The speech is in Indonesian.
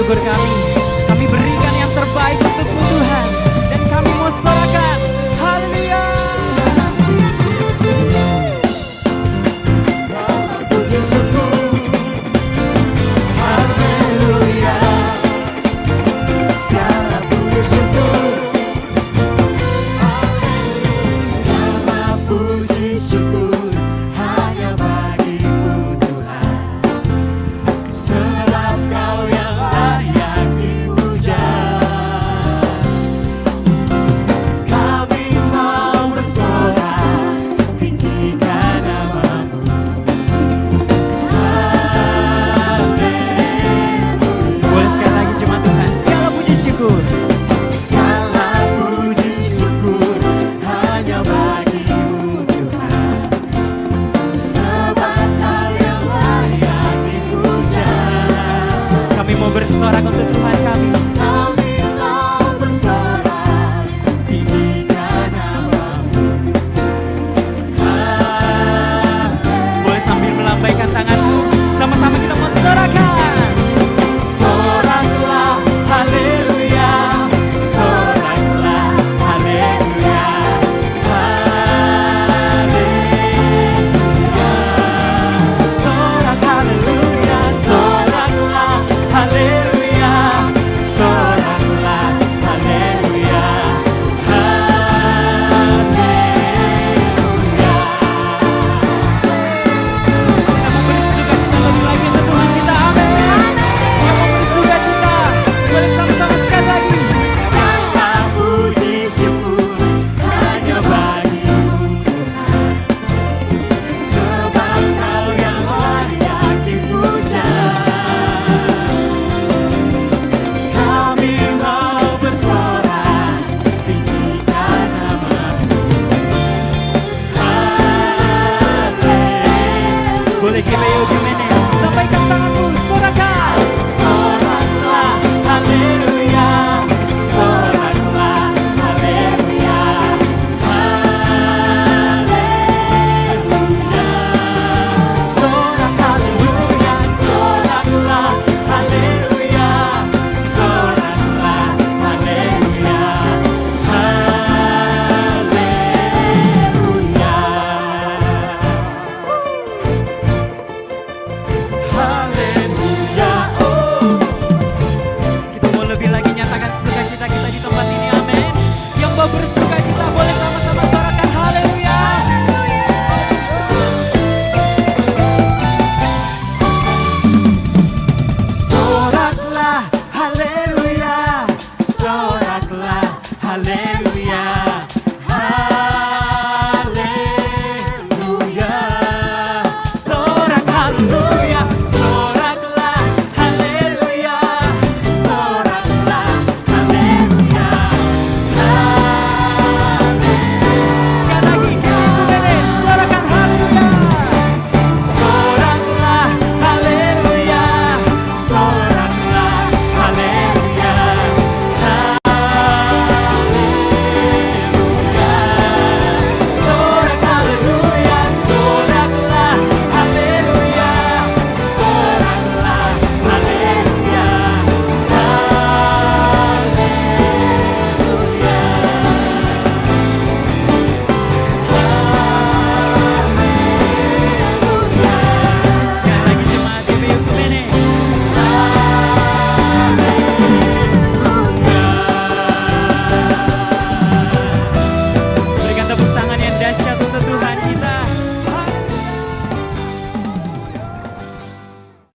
syukur kami. Kami berikan yang terbaik untukmu Tuhan. Dan kami mau sorakan haleluya. Puji syukur, haleluya. Segala puji syukur, segala puji syukur hanya bagimu Tuhan. Sebab Kau yang layak dipuja. Kami mau bersorak, tinggikan nama-Mu. Boleh sekali lagi jemaat Tuhan. Segala puji syukur. Segala puji syukur hanya bagimu Tuhan. Sebab Kau yang layak dipuja. Kami mau bersorak untuk Tuhan kami. Kami mau bersorak, tinggikan nama-Mu. Boleh sambil melambaikan tanganmu. Sama-sama kita mau sorakan. Soraklah, haleluya. Soraklah, haleluya. Haleluya. Sorak haleluya. Soraklah, haleluya. Soraklah, haleluya. Haleluya. Kita mau bersuka cita lebih lagi untuk Tuhan kita. Amin. Yang mau bersuka cita, boleh sama-sama sekali lagi. Segala puji syukur hanya bagimu Tuhan. Sebab Kau yang layak dipuja. Kami mau bersorak, tinggikan nama-Mu. Boleh give me